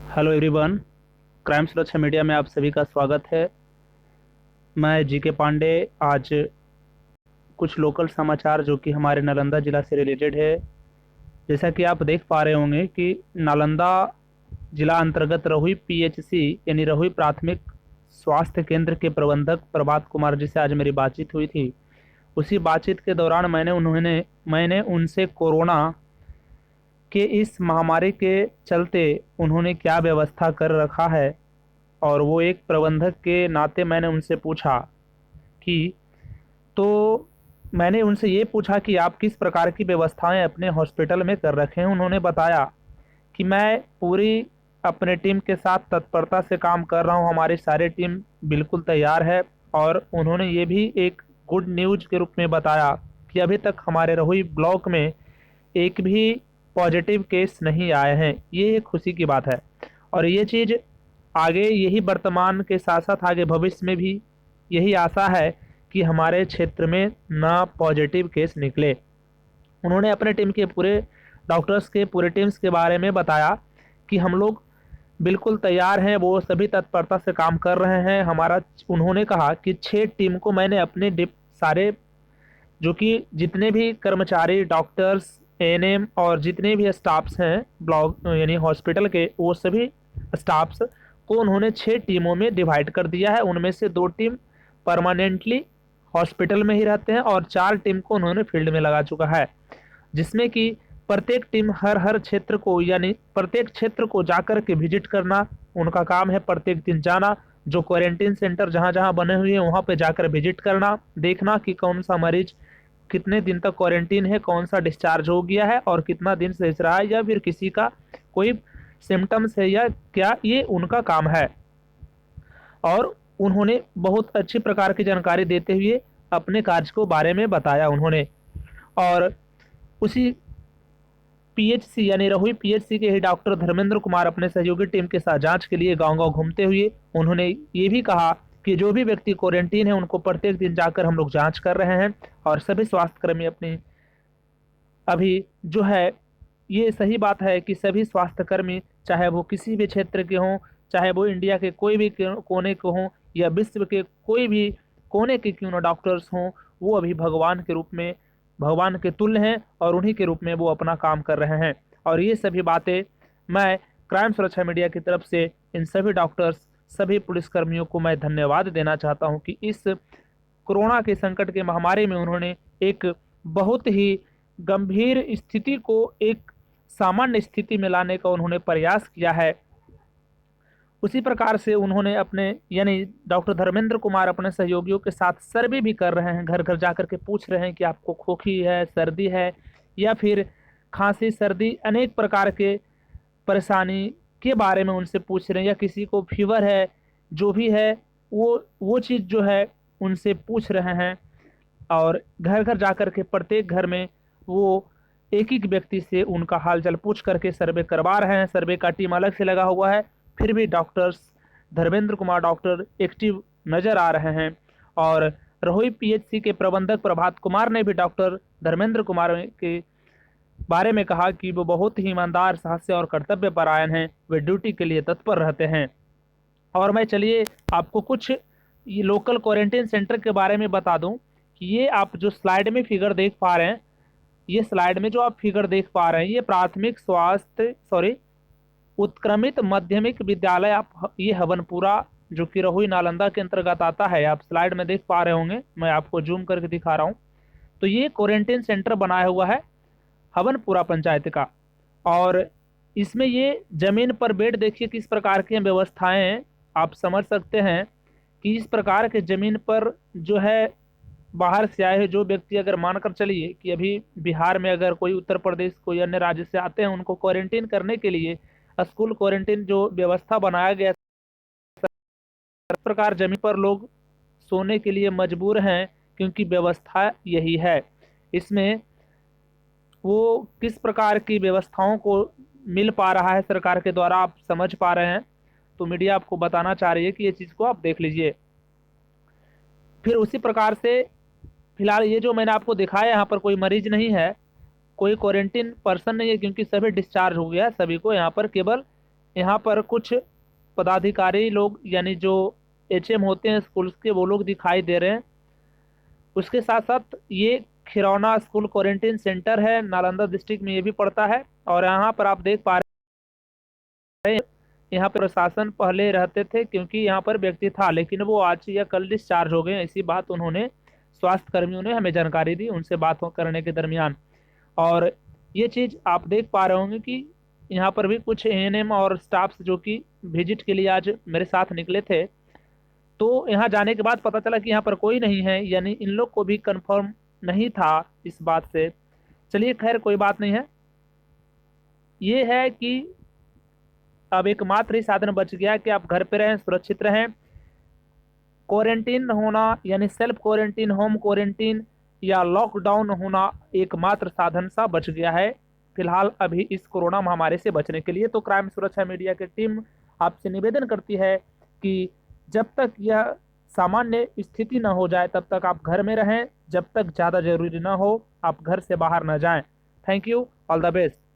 Hello everyone. Crime सुरक्षा media में आप सभी का स्वागत है। मैं जीके पांडे। आज कुछ लोकल समाचार जो कि हमारे नालंदा जिला से रिलेटेड है। जैसा कि आप देख पा रहे होंगे कि नालंदा जिला अंतर्गत रहुई पीएचसी यानी रहुई प्राथमिक स्वास्थ्य केंद्र के प्रबंधक प्रभात कुमार जी से आज मेरी बातचीत हुई थी। उसी बातचीत के दौरान मैंने उनसे कोरोना के इस महामारी के चलते उन्होंने क्या व्यवस्था कर रखा है, और वो एक प्रबंधक के नाते मैंने उनसे पूछा कि तो मैंने उनसे ये पूछा कि आप किस प्रकार की व्यवस्थाएं अपने हॉस्पिटल में कर रखे हैं। उन्होंने बताया कि मैं पूरी अपने टीम के साथ तत्परता से काम कर रहा हूं, हमारी सारी टीम बिल्कुल तैयार है। और उन्होंने ये भी एक गुड न्यूज के रूप में बताया कि अभी तक हमारे रहुई ब्लॉक में एक भी पॉजिटिव केस नहीं आए हैं। ये एक खुशी की बात है, और ये चीज़ आगे यही वर्तमान के साथ साथ आगे भविष्य में भी यही आशा है कि हमारे क्षेत्र में ना पॉजिटिव केस निकले। उन्होंने अपने टीम के पूरे डॉक्टर्स के पूरे टीम्स के बारे में बताया कि हम लोग बिल्कुल तैयार हैं, वो सभी तत्परता से काम कर रहे हैं। हमारा उन्होंने कहा कि 6 टीम को मैंने अपने डिप सारे जो कि जितने भी कर्मचारी डॉक्टर्स एएनएम और जितने भी स्टाफ्स हैं ब्लॉक यानी हॉस्पिटल के, वो सभी स्टाफ्स को उन्होंने 6 टीमों में डिवाइड कर दिया है। उनमें से 2 टीम परमानेंटली हॉस्पिटल में ही रहते हैं और 4 टीम को उन्होंने फील्ड में लगा चुका है, जिसमें कि प्रत्येक टीम हर हर क्षेत्र को यानी प्रत्येक क्षेत्र को जाकर के विजिट करना उनका काम है। प्रत्येक दिन जाना, जो क्वारंटीन सेंटर जहां जहां बने हुए हैं वहां पे जाकर विजिट करना, देखना कि कौन सा मरीज कितने दिन तक क्वारंटीन है, कौन सा डिस्चार्ज हो गया है और कितना दिन से रहा है, या फिर किसी का कोई सिम्टम्स है या क्या, ये उनका काम है। और उन्होंने बहुत अच्छी प्रकार की जानकारी देते हुए अपने कार्य को बारे में बताया उन्होंने। और उसी पीएचसी यानी रहुई पीएचसी के ही डॉक्टर धर्मेंद्र कुमार अपने सहयोगी टीम के साथ जांच के लिए गांव-गांव घूमते हुए उन्होंने ये भी कहा कि जो भी व्यक्ति क्वारंटीन है उनको प्रत्येक दिन जाकर हम लोग जांच कर रहे हैं। और सभी स्वास्थ्यकर्मी अपनी अभी जो है, ये सही बात है कि सभी स्वास्थ्यकर्मी चाहे वो किसी भी क्षेत्र के हों, चाहे वो इंडिया के कोई भी कोने के हों या विश्व के कोई भी कोने के क्यों ना डॉक्टर्स हों, वो अभी भगवान के रूप में भगवान के तुल्य हैं और उन्हीं के रूप में वो अपना काम कर रहे हैं। और ये सभी बातें मैं क्राइम सुरक्षा मीडिया की तरफ से इन सभी डॉक्टर्स, सभी पुलिसकर्मियों को मैं धन्यवाद देना चाहता हूँ कि इस कोरोना के संकट के महामारी में उन्होंने एक बहुत ही गंभीर स्थिति को एक सामान्य स्थिति में लाने का उन्होंने प्रयास किया है। उसी प्रकार से उन्होंने अपने यानी डॉक्टर धर्मेंद्र कुमार अपने सहयोगियों के साथ सर्वे भी कर रहे हैं, घर घर जाकर के पूछ रहे हैं कि आपको खोखी है, सर्दी है या फिर खांसी सर्दी अनेक प्रकार के परेशानी के बारे में उनसे पूछ रहे हैं, या किसी को फीवर है, जो भी है वो चीज़ जो है उनसे पूछ रहे हैं। और घर घर जाकर के प्रत्येक घर में वो एक एक व्यक्ति से उनका हालचाल पूछ करके सर्वे करवा रहे हैं। सर्वे का टीम अलग से लगा हुआ है, फिर भी doctors Dharmendra Kumar doctor active नजर आ रहे हैं। और रहुई पीएचसी के प्रबंधक प्रभात कुमार ने भी डॉक्टर धर्मेंद्र कुमार के बारे में कहा कि वो बहुत ही ईमानदार, साहसी और कर्तव्य परायण हैं, वे ड्यूटी के लिए तत्पर रहते हैं। और मैं चलिए आपको कुछ ये लोकल क्वारंटीन सेंटर के बारे में बता दूं कि ये आप जो स्लाइड में फिगर देख पा रहे हैं, ये स्लाइड में जो आप फिगर देख पा रहे हैं, ये प्राथमिक स्वास्थ्य उत्क्रमित माध्यमिक विद्यालय आप ये हवनपुरा जो कि रहुई नालंदा के अंतर्गत आता है, आप स्लाइड में देख पा रहे होंगे। मैं आपको जूम करके दिखा रहा हूँ। तो ये क्वारंटीन सेंटर बनाया हुआ है हवनपुरा पंचायत का। और इसमें ये जमीन पर बेड देखिए किस प्रकार की व्यवस्थाएं हैं, आप समझ सकते हैं कि इस प्रकार के जमीन पर जो है बाहर से आए हुए जो व्यक्ति, अगर मानकर चलिए कि अभी बिहार में अगर कोई उत्तर प्रदेश कोई अन्य राज्य से आते हैं, उनको क्वारंटीन करने के लिए स्कूल क्वारंटीन जो व्यवस्था बनाया गया, इस प्रकार जमीन पर लोग सोने के लिए मजबूर हैं क्योंकि व्यवस्था यही है। इसमें वो किस प्रकार की व्यवस्थाओं को मिल पा रहा है सरकार के द्वारा, आप समझ पा रहे हैं। तो मीडिया आपको बताना चाह रही है कि ये चीज़ को आप देख लीजिए। फिर उसी प्रकार से फिलहाल ये जो मैंने आपको दिखाया, यहाँ पर कोई मरीज नहीं है, कोई क्वारंटीन पर्सन नहीं है, क्योंकि सभी डिस्चार्ज हो गया। सभी को यहाँ पर केवल यहाँ पर कुछ पदाधिकारी लोग यानी जो एचएम होते हैं स्कूल्स के, वो लोग दिखाई दे रहे हैं। उसके साथ साथ ये खिरौना स्कूल क्वारंटीन सेंटर है, नालंदा डिस्ट्रिक्ट में ये भी पड़ता है। और यहाँ पर आप देख पा रहे हैं, यहाँ पर प्रशासन पहले रहते थे क्योंकि यहाँ पर व्यक्ति था, लेकिन वो आज या कल डिस्चार्ज हो गए, ऐसी बात उन्होंने स्वास्थ्य कर्मियों ने हमें जानकारी दी उनसे बात करने के दरमियान। और ये चीज़ आप देख पा रहे होंगे कि यहाँ पर भी कुछ एएनएम और स्टाफ्स जो कि विजिट के लिए आज मेरे साथ निकले थे, तो यहाँ जाने के बाद पता चला कि यहाँ पर कोई नहीं है, यानी इन लोग को भी कंफर्म नहीं था इस बात से। चलिए खैर कोई बात नहीं है। ये है कि अब एकमात्र ही साधन बच गया कि आप घर पे रहें, सुरक्षित रहें। क्वारंटीन होना यानी सेल्फ क्वारंटीन, होम क्वारंटीन या लॉकडाउन होना एकमात्र साधन सा बच गया है फिलहाल अभी इस कोरोना महामारी से बचने के लिए। तो क्राइम सुरक्षा मीडिया की टीम आपसे निवेदन करती है कि जब तक यह सामान्य स्थिति न हो जाए तब तक आप घर में रहें, जब तक ज़्यादा जरूरी न हो आप घर से बाहर न जाएं। Thank you, all the best.